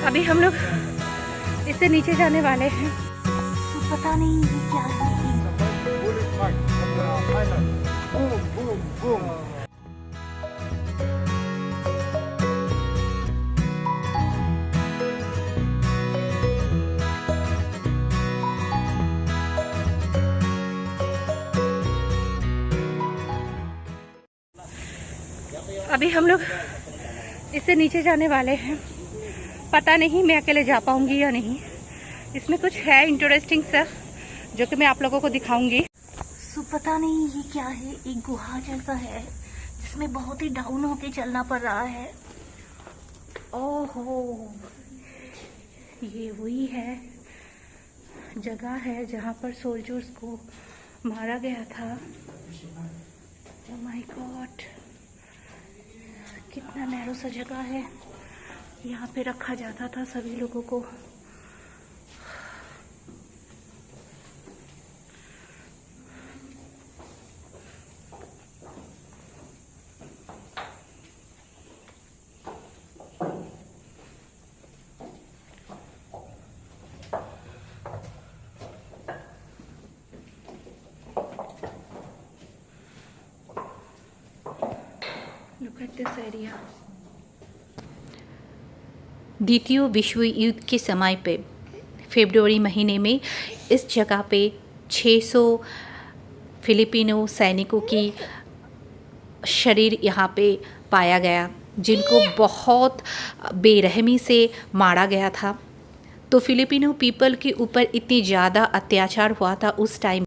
अभी हम लोग इससे नीचे जाने वाले हैं, तो पता नहीं ये क्या है। अभी हम लोग इससे नीचे जाने वाले हैं, पता नहीं मैं अकेले जा पाऊंगी या नहीं। इसमें कुछ है इंटरेस्टिंग सा जो कि मैं आप लोगों को दिखाऊंगी। सो पता नहीं ये क्या है, एक गुहा जैसा है जिसमें बहुत ही डाउन होके चलना पड़ रहा है। ओहो, ये वही है जगह है जहाँ पर सोल्जर्स को मारा गया था। ओह माय गॉड, कितना नैरो सा जगह है। यहाँ पे रखा जाता था सभी लोगों को। Look at this area. द्वितीय विश्व युद्ध के समय पे फरवरी महीने में इस जगह पे 600 फिलिपिनो सैनिकों की शरीर यहाँ पे पाया गया, जिनको बहुत बेरहमी से मारा गया था। तो फिलिपिनो पीपल के ऊपर इतनी ज़्यादा अत्याचार हुआ था उस टाइम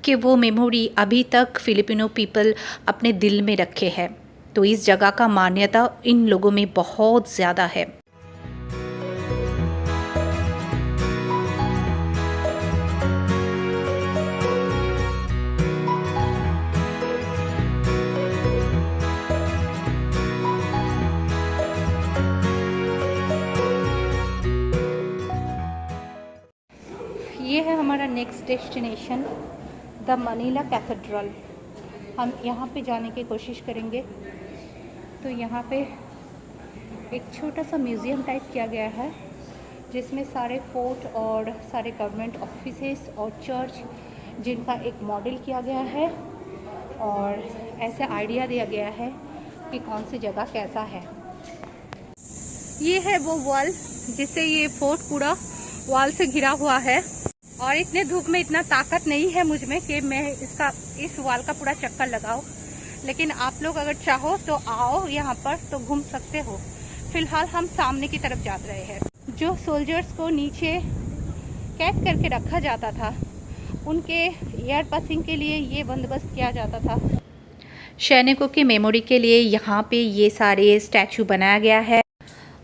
कि वो मेमोरी अभी तक फिलिपिनो पीपल अपने दिल में रखे हैं। तो इस जगह का मान्यता इन लोगों में बहुत ज़्यादा है। ये है हमारा next destination, the Manila cathedral. हम यहाँ पे जाने की कोशिश करेंगे। तो यहाँ पे एक छोटा सा म्यूज़ियम टाइप किया गया है जिसमें सारे फोर्ट और सारे गवर्नमेंट ऑफिसेस और चर्च जिनका एक मॉडल किया गया है और ऐसे आइडिया दिया गया है कि कौन सी जगह कैसा है। ये है वो वॉल जिससे ये फोर्ट पूरा वॉल से घिरा हुआ है। और इतने धूप में इतना ताकत नहीं है मुझ में कि मैं इस वॉल का पूरा चक्कर लगाओ, लेकिन आप लोग अगर चाहो तो आओ यहाँ पर तो घूम सकते हो। फिलहाल हम सामने की तरफ जा रहे हैं। जो सोल्जर्स को नीचे कैद करके रखा जाता था उनके एयर पासिंग के लिए ये बंदोबस्त किया जाता था। सैनिकों के मेमोरी के लिए यहाँ पे ये सारे स्टैचू बनाया गया है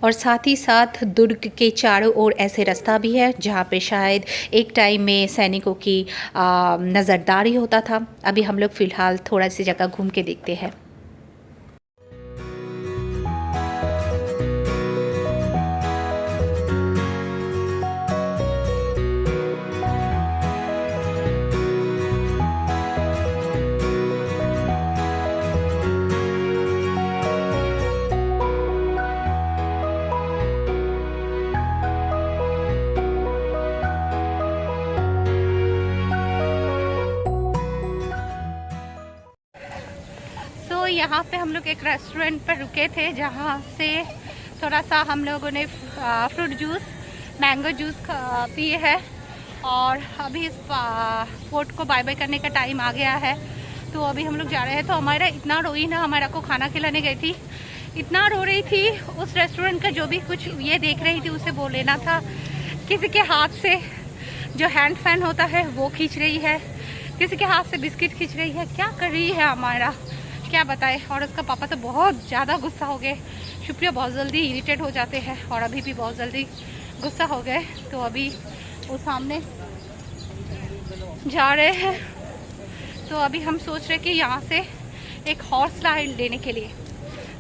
और साथ ही साथ दुर्ग के चारों ओर ऐसे रास्ता भी है जहाँ पे शायद एक टाइम में सैनिकों की नज़रदारी होता था। अभी हम लोग फ़िलहाल थोड़ा सी जगह घूम के देखते हैं। यहाँ पे हम लोग एक रेस्टोरेंट पर रुके थे जहाँ से थोड़ा सा हम लोगों ने फ्रूट जूस, मैंगो जूस पिए है। और अभी इस फोर्ट को बाय बाय करने का टाइम आ गया है, तो अभी हम लोग जा रहे हैं। तो हमारा इतना रोई ना, हमारा को खाना खिलाने गई थी, इतना रो रही थी। उस रेस्टोरेंट का जो भी कुछ ये देख रही थी उसे वो लेना था। किसी के हाथ से जो हैंड फैन होता है वो खींच रही है, किसी के हाथ से बिस्किट खींच रही है, क्या कर रही है हमारा क्या बताए। और उसका पापा तो बहुत ज़्यादा गुस्सा हो गए। शुक्रिया बहुत जल्दी इरिटेट हो जाते हैं और अभी भी बहुत जल्दी गुस्सा हो गए। तो अभी वो सामने जा रहे हैं। तो अभी हम सोच रहे कि यहाँ से एक हॉर्स राइड लेने के लिए,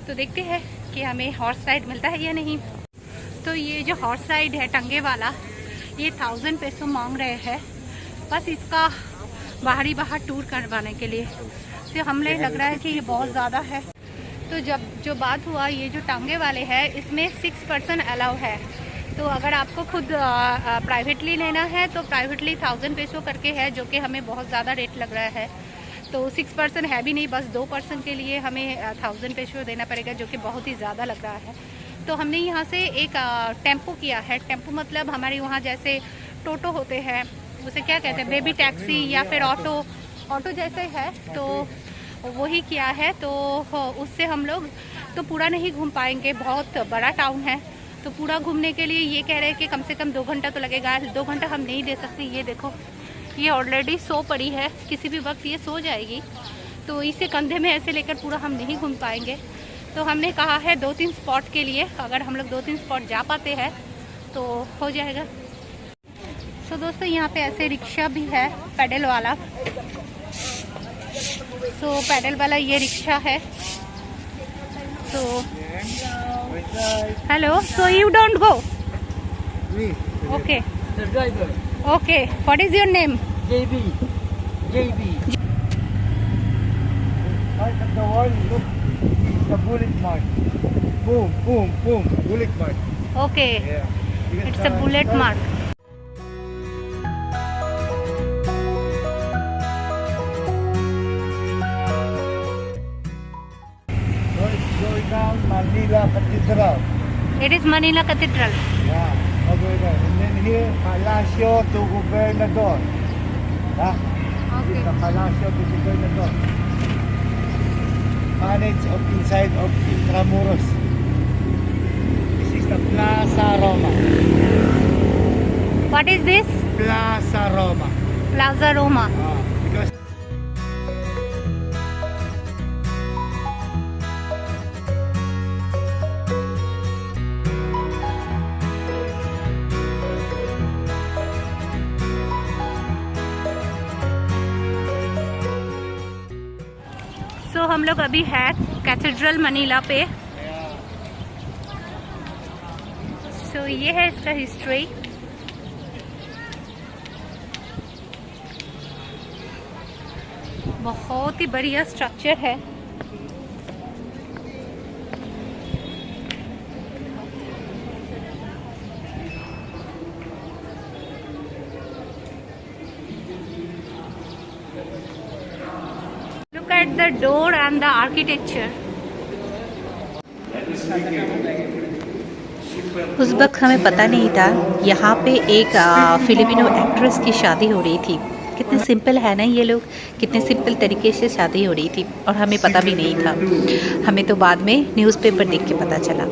तो देखते हैं कि हमें हॉर्स राइड मिलता है या नहीं। तो ये जो हॉर्स राइड है टंगे वाला, ये 1000 पैसों मांग रहे हैं बस इसका बाहर टूर करवाने के लिए। तो हमें लग रहा है कि ये बहुत ज़्यादा है, तो जब जो बात हुआ, ये जो टांगे वाले हैं इसमें 6 पर्सन अलाउ है। तो अगर आपको खुद प्राइवेटली लेना है तो प्राइवेटली 1000 पेसो करके है, जो कि हमें बहुत ज़्यादा रेट लग रहा है। तो 6 पर्सन है भी नहीं, बस 2 पर्सन के लिए हमें 1000 पेसो देना पड़ेगा, जो कि बहुत ही ज़्यादा लग रहा है। तो हमने यहाँ से एक टेम्पो किया है। टेम्पो मतलब हमारे वहाँ जैसे टोटो होते हैं, उसे क्या कहते हैं, बेबी टैक्सी या फिर ऑटो जैसे है, तो वही किया है। तो उससे हम लोग तो पूरा नहीं घूम पाएंगे, बहुत बड़ा टाउन है। तो पूरा घूमने के लिए ये कह रहे हैं कि कम से कम 2 घंटा तो लगेगा। 2 घंटा हम नहीं दे सकते। ये देखो, ये ऑलरेडी सो पड़ी है, किसी भी वक्त ये सो जाएगी। तो इसे कंधे में ऐसे लेकर पूरा हम नहीं घूम पाएंगे। तो हमने कहा है 2-3 स्पॉट के लिए, अगर हम लोग 2-3 स्पॉट जा पाते हैं तो हो जाएगा। तो दोस्तों यहाँ पे ऐसे रिक्शा भी है, पैडल वाला। तो पैडल वाला ये रिक्शा है। तो hello, so you don't go? Okay The driver. Okay, what is your name? JB. Right at the wall, look, it's the bullet mark. Boom, boom, boom, bullet mark. Okay, Yeah. You can it's a bullet mark. Going down Manila Cathedral. It is Manila cathedral. Yeah, all the way down. And then here, Palacio to Gobernador. Yeah, okay, the Palacio to Gobernador. Manage of inside of Intramuros. This is the Plaza Roma. What is this? Plaza Roma. Plaza Roma. Because सो हम लोग अभी है cathedral Manila पे। सो ये है इसका history. बहुत ही बढ़िया स्ट्रक्चर है। Look at the door and the architecture. उस वक्त हमें पता नहीं था यहाँ पे एक फिलिपिनो एक्ट्रेस की शादी हो रही थी। कितने सिंपल है ना ये लोग, कितने सिंपल तरीके से शादी हो रही थी और हमें पता भी नहीं था। हमें तो बाद में न्यूज़पेपर देख के पता चला।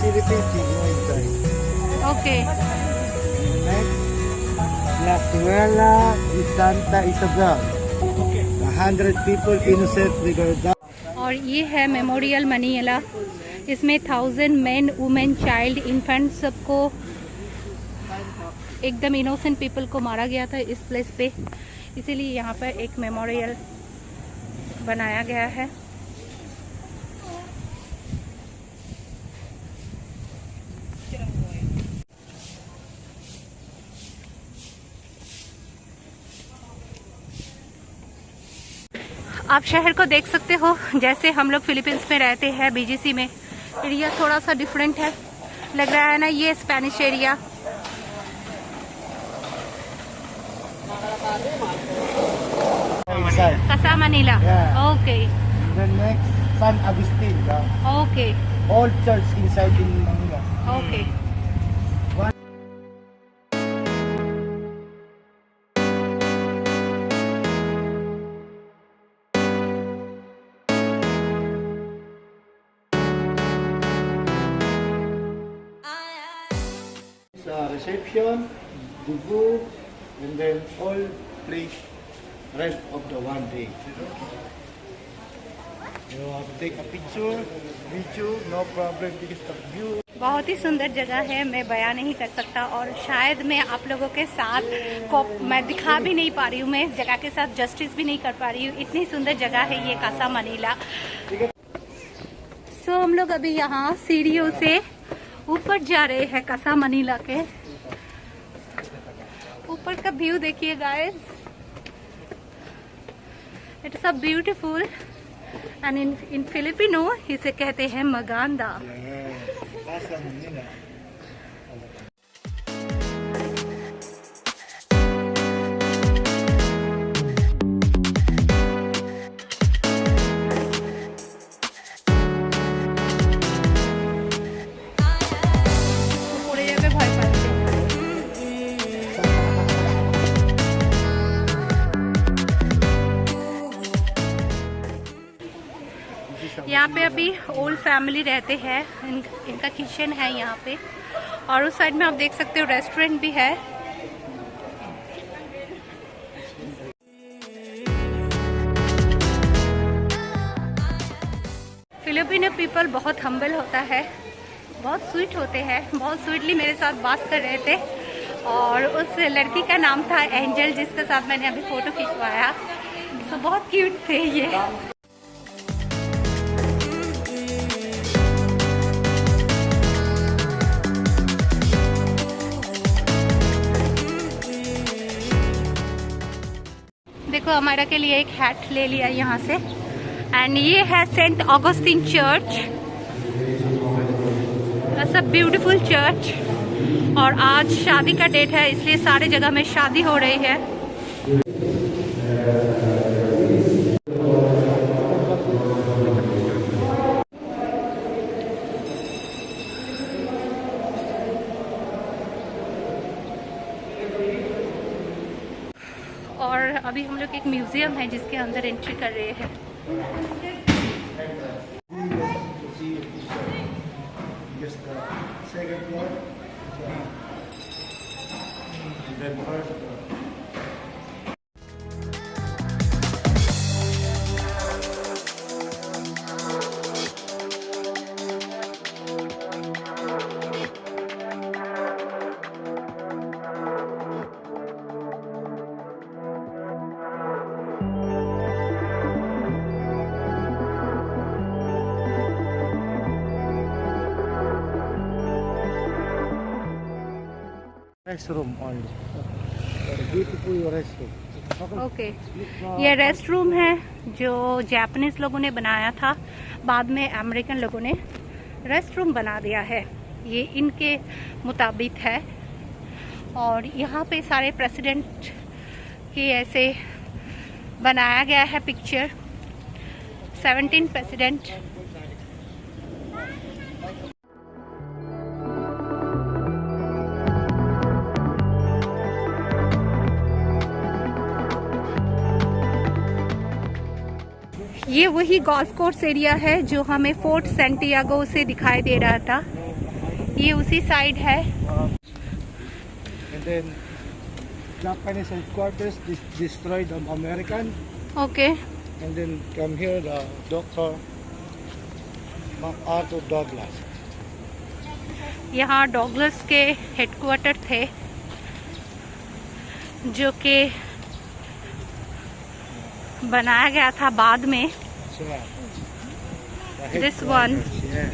Philippines, you go inside. Okay, Next, La Escuela de Santa Isabel. 100 people innocent figured out. और ये है मेमोरियल मनीला। इसमें 1000 मेन, वुमेन, चाइल्ड, इन्फेंट सबको, एकदम इनोसेंट पीपल को मारा गया था इस प्लेस पे। इसीलिए यहाँ पर एक मेमोरियल बनाया गया है। आप शहर को देख सकते हो जैसे हम लोग फिलीपींस में रहते हैं, बीजीसी में। एरिया थोड़ा सा डिफरेंट है, लग रहा है ना। ये स्पेनिश एरिया। Inside. कसा Manila. Yeah. Okay Then next, San Agustin. Okay Old church inside in Manila. Okay. Reception, dugu, and then all place rest of the one day. You have to take a picture meet you, no problem because the view. बहुत ही सुंदर जगह है, मैं बयान नहीं कर सकता और शायद मैं आप लोगों के साथ को मैं दिखा भी नहीं पा रही हूँ, मैं इस जगह के साथ जस्टिस भी नहीं कर पा रही हूँ। इतनी सुंदर जगह है ये कासा मनीला। सो हम लोग अभी यहाँ सीढ़ियों से ऊपर जा रहे हैं कासा मनीला के। ऊपर का व्यू देखिए guys, it's a beautiful and in Filipino इसे कहते हैं मगांदा। Casa Manila. पूरे जगह भर पाते हैं। यहाँ पे अभी ओल्ड फैमिली रहते हैं, इनका किचन है यहाँ पे और उस साइड में आप देख सकते हो रेस्टोरेंट भी है। फिलिपिनो पीपल बहुत हम्बल होता है, बहुत स्वीट होते हैं। बहुत स्वीटली मेरे साथ बात कर रहे थे और उस लड़की का नाम था एंजल जिसके साथ मैंने अभी फोटो खिंचवाया। तो बहुत क्यूट थे ये। देखो हमारा के लिए एक हैट ले लिया यहाँ से एंड ये है Saint Augustine church. It's a beautiful church और आज शादी का डेट है इसलिए सारे जगह में शादी हो रही है। और अभी हम लोग एक म्यूजियम है जिसके अंदर एंट्री कर रहे हैं। Just the second floor. Then first floor. Restroom only. Beautiful restroom. Okay ये रेस्ट रूम है जो जापानीज लोगों ने बनाया था, बाद में अमेरिकन लोगों ने रेस्ट रूम बना दिया है, ये इनके मुताबिक है। और यहाँ पे सारे प्रेसिडेंट के ऐसे बनाया गया है पिक्चर, 17 प्रेसिडेंट। ये वही गोल्फ कोर्स एरिया है जो हमें फोर्ट सेंटियागो से दिखाई दे रहा था, ये उसी साइड है। And then Japanese headquarters destroyed the American. Okay And then come here the Dr. MacArthur Douglas. यहाँ डॉगलस के हेडक्वार्टर थे जो कि बनाया गया था बाद में। So, the This one. headquarters, yeah.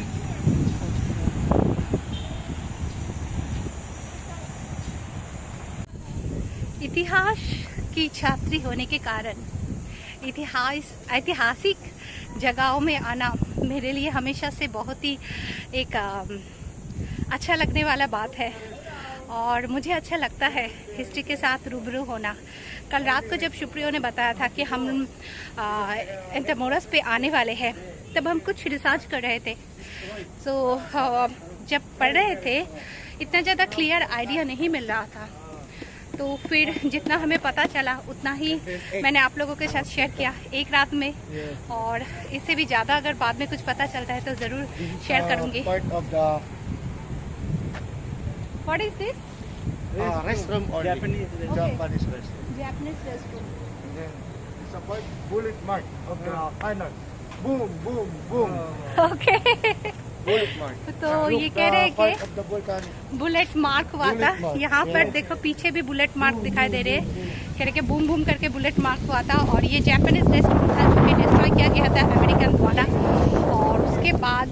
इतिहास की छात्री होने के कारण ऐतिहासिक जगहों में आना मेरे लिए हमेशा से बहुत ही एक अच्छा लगने वाला बात है और मुझे अच्छा लगता है हिस्ट्री के साथ रूबरू होना। कल रात को जब शुप्रियो ने बताया था कि हम इंटरमोरस पे आने वाले हैं तब हम कुछ रिसर्च कर रहे थे। सो जब पढ़ रहे थे इतना ज़्यादा क्लियर आइडिया नहीं मिल रहा था, तो फिर जितना हमें पता चला उतना ही मैंने आप लोगों के साथ शेयर किया एक रात में, और इससे भी ज़्यादा अगर बाद में कुछ पता चलता है तो ज़रूर शेयर करूँगी। Part of the What is this? restroom only. Okay. Japanese restroom. Japanese restroom. And then it's a bullet mark of the cannon. boom, boom, boom. Okay Bullet mark. तो Look, ये कह रहे हैं part कि of the volcano. Bullet mark हुआ था। Bullet mark, यहाँ पर yes. देखो पीछे भी बुलेट मार्क दिखाई दे रहे हैं। कह रहे कि बूम बूम करके बुलेट मार्क हुआ था और ये जापानीज रेस्टोरेंट था जो कि डिस्ट्रॉय किया गया था अमेरिकन द्वारा। और उसके बाद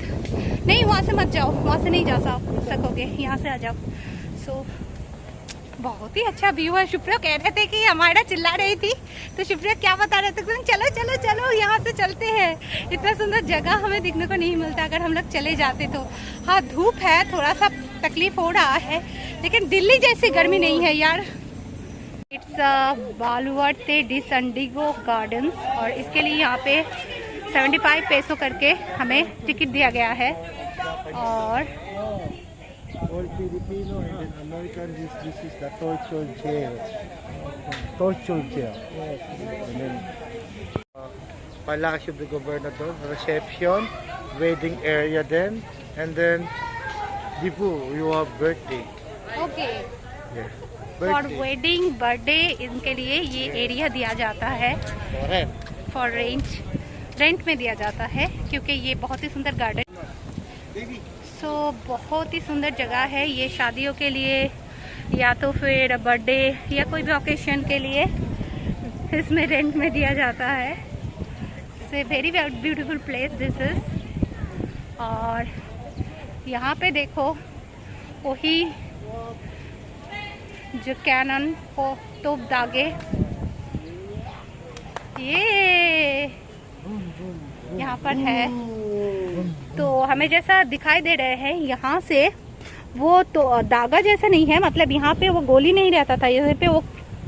नहीं, वहाँ से मत जाओ, वहाँ से नहीं जा सकोगे, यहाँ से आ जाओ। सो बहुत ही अच्छा व्यू है। शुभ्रा कह रहे थे कि हमारा चिल्ला रही थी, तो शुभ्रा क्या बता रहे थे, चलो चलो चलो यहाँ से चलते हैं। इतना सुंदर जगह हमें दिखने को नहीं मिलता अगर हम लोग चले जाते तो। हाँ धूप है, थोड़ा सा तकलीफ हो रहा है, लेकिन दिल्ली जैसी गर्मी नहीं है यार। इट्स बालुआर्ते डी संडिगो गार्डन्स और इसके लिए यहाँ पे 75 पैसों करके हमें टिकट दिया गया है। और All Filipino and then American, this is the torture jail. Torture jail. Yes. And then Palacio de Gobernador, reception, wedding area then, and then Dibu, you have birthday. Okay Yeah. For wedding birthday इनके लिए ये area दिया जाता है। Correct. For rent में दिया जाता है क्योंकि ये बहुत ही सुंदर गार्डन। सो बहुत ही सुंदर जगह है ये, शादियों के लिए या तो फिर बर्थडे या कोई भी ओकेशन के लिए इसमें रेंट में दिया जाता है। It's very beautiful place this is. और यहाँ पे देखो वही जो कैनन को तोप दागे, ये यहाँ पर है। तो हमें जैसा दिखाई दे रहे हैं यहाँ से, वो तो दागा जैसा नहीं है, मतलब यहाँ पे वो गोली नहीं रहता था, यहाँ पे वो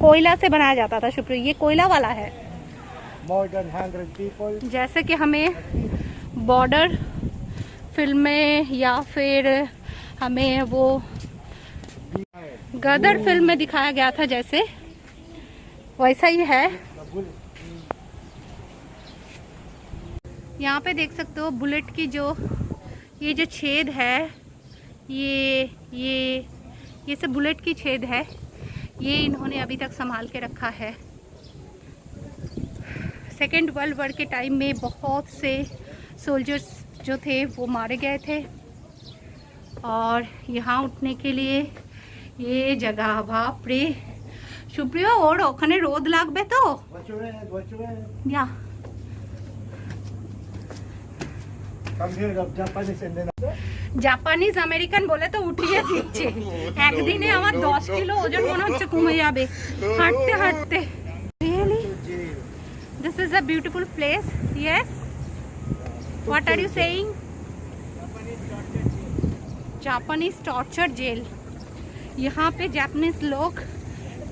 कोयला से बनाया जाता था। शुक्र ये कोयला वाला है। More than 100 people. जैसे कि हमें बॉर्डर फिल्म में या फिर हमें वो गदर फिल्म में दिखाया गया था, जैसे वैसा ही है। यहाँ पे देख सकते हो बुलेट की ये जो छेद है, ये सब बुलेट की छेद है। ये इन्होंने अभी तक संभाल के रखा है। सेकेंड वर्ल्ड वॉर के टाइम में बहुत से सोल्जर्स जो थे वो मारे गए थे। और यहाँ उठने के लिए ये जगह, बाप रे सुप्रिया, और ओखाने रोद लागबे तो What's your head? What's your head? या Come here, of Japanese and then. Japanese American বলে তো উঠিয়ে দিচ্ছে। একদিনে আমার 10 কিলো ওজন মনে হচ্ছে কমে যাবে হাঁটতে হাঁটতে। Really this is a beautiful place. Yes, what are you saying? Japanese torture jail. यहाँ पे जापानीज लोग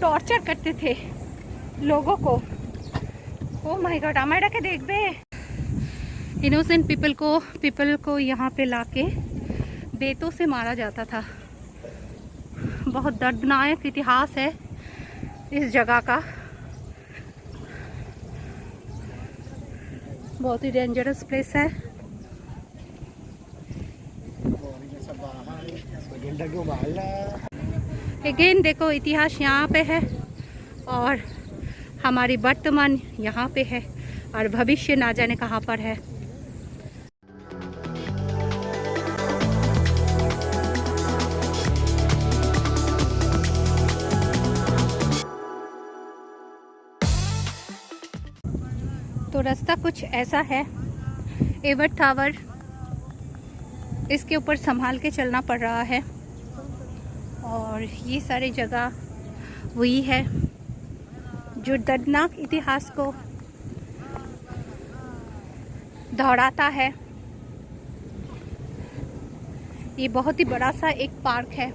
टॉर्चर करते थे लोगों को। ओ माय गॉड, हमारा के देख बे, इनोसेंट पीपल को यहाँ पे लाके बेतों से मारा जाता था। बहुत दर्दनाक इतिहास है इस जगह का। बहुत ही डेंजरस प्लेस है। अगेन देखो इतिहास यहाँ पे है और हमारी वर्तमान यहाँ पे है और भविष्य ना जाने कहाँ पर है। तो रास्ता कुछ ऐसा है। एवर टावर, इसके ऊपर संभाल के चलना पड़ रहा है। और ये सारी जगह वही है जो दर्दनाक इतिहास को दोहराता है। ये बहुत ही बड़ा सा एक पार्क है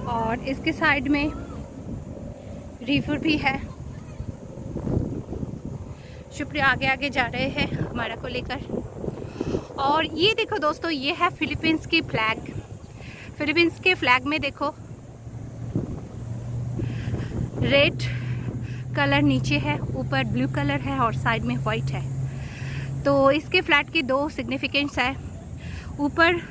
और इसके साइड में रिवर भी है। शुक्रिया, आगे आगे जा रहे हैं हमारा को लेकर। और ये देखो दोस्तों, ये है फिलीपींस की फ्लैग। फिलीपींस के फ्लैग में देखो रेड कलर नीचे है, ऊपर ब्लू कलर है और साइड में वाइट है। तो इसके फ्लैग की दो सिग्निफिकेंस है। ऊपर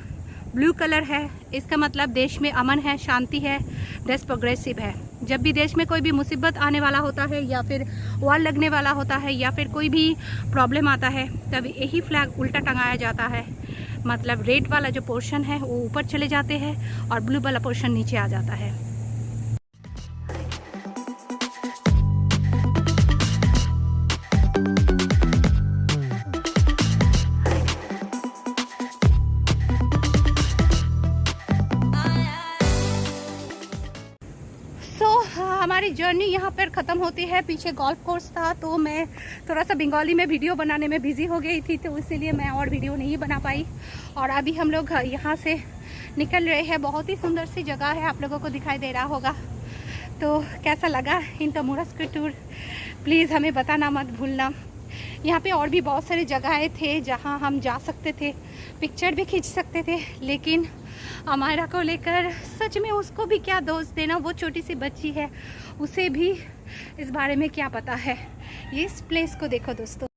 ब्लू कलर है, इसका मतलब देश में अमन है, शांति है, देश प्रोग्रेसिव है। जब भी देश में कोई भी मुसीबत आने वाला होता है या फिर वॉर लगने वाला होता है या फिर कोई भी प्रॉब्लम आता है, तब यही फ्लैग उल्टा टंगाया जाता है। मतलब रेड वाला जो पोर्शन है वो ऊपर चले जाते हैं और ब्लू वाला पोर्शन नीचे आ जाता है। हमारी जर्नी यहाँ पर ख़त्म होती है। पीछे गोल्फ कोर्स था तो मैं थोड़ा सा बंगाली में वीडियो बनाने में बिज़ी हो गई थी, तो इसीलिए मैं और वीडियो नहीं बना पाई। और अभी हम लोग यहाँ से निकल रहे हैं। बहुत ही सुंदर सी जगह है, आप लोगों को दिखाई दे रहा होगा। तो कैसा लगा इंट्रामुरस का टूर, प्लीज़ हमें बताना मत भूलना। यहाँ पे और भी बहुत सारी जगहें थे जहाँ हम जा सकते थे, पिक्चर भी खींच सकते थे, लेकिन अमायरा को लेकर सच में उसको भी क्या दोष देना, वो छोटी सी बच्ची है, उसे भी इस बारे में क्या पता है। ये इस प्लेस को देखो दोस्तों।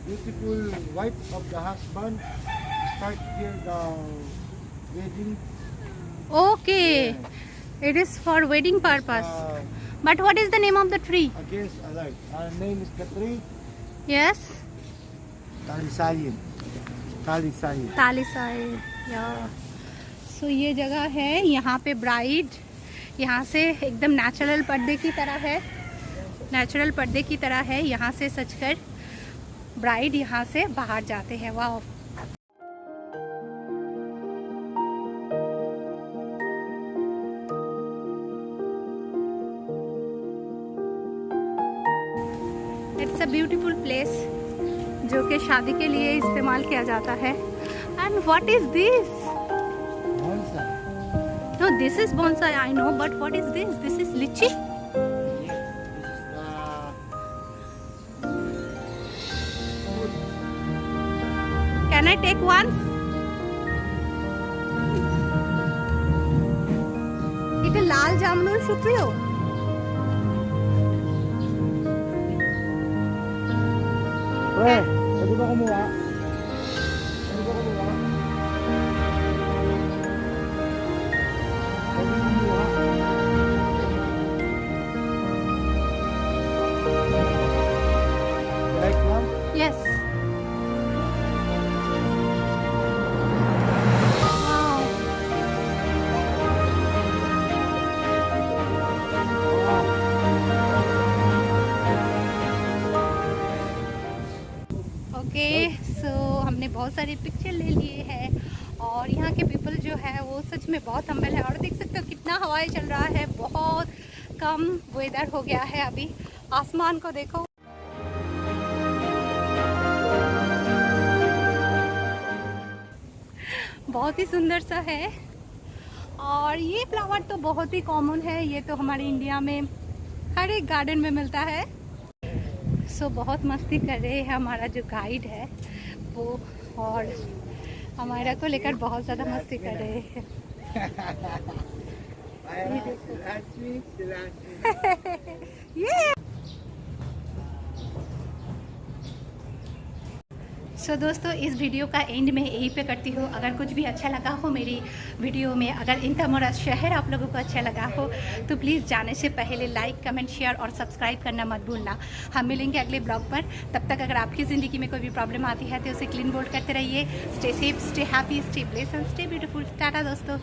Beautiful wife of the husband start here the wedding. Okay, it is for wedding purpose. But what is the name of the tree? Against alert. Our name is the tree Yes, Talisayin. Talisayin. तालिसाई। सो ये जगह है, यहाँ पे bride यहाँ से एकदम natural पर्दे की तरह है, नेचुरल पर्दे की तरह है। यहाँ से सजकर ब्राइड यहाँ से बाहर जाते हैं। वाह, इट्स अ ब्यूटीफुल प्लेस जो कि शादी के लिए इस्तेमाल किया जाता है। And what is this? Bonsai. No, this is bonsai, I know, but what is this? This is lychee. Can I take one? এটা লাল জামরুল সুপ্রিয়। Pre, pwede ba kumuha? Pwede ba kumuha? Pwede kumuha? Like ma'am? Yes. Wow. Okay, so हमने बहुत सारे picture ले लिए हैं और यहाँ के पीपल जो है वो सच में बहुत हम्बल है। और देख सकते हो कितना हवाएं चल रहा है, बहुत कम वेदर हो गया है अभी। आसमान को देखो, बहुत ही सुंदर सा है। और ये फ्लावर तो बहुत ही कॉमन है, ये तो हमारे इंडिया में हर एक गार्डन में मिलता है। सो बहुत मस्ती कर रहे हैं हमारा जो गाइड है वो, और हमारा को लेकर बहुत ज़्यादा मस्ती कर रहे हैं। ये सो दोस्तों, इस वीडियो का एंड में यहीं पे करती हूँ। अगर कुछ भी अच्छा लगा हो मेरी वीडियो में, अगर इंट्रामुरस शहर आप लोगों को अच्छा लगा हो तो प्लीज़ जाने से पहले लाइक, कमेंट, शेयर और सब्सक्राइब करना मत भूलना। हम मिलेंगे अगले ब्लॉग पर। तब तक अगर आपकी ज़िंदगी में कोई भी प्रॉब्लम आती है तो उसे क्लीन बोल्ड करते रहिए। Stay safe, stay happy, stay blessed and stay beautiful. Tata दोस्तों।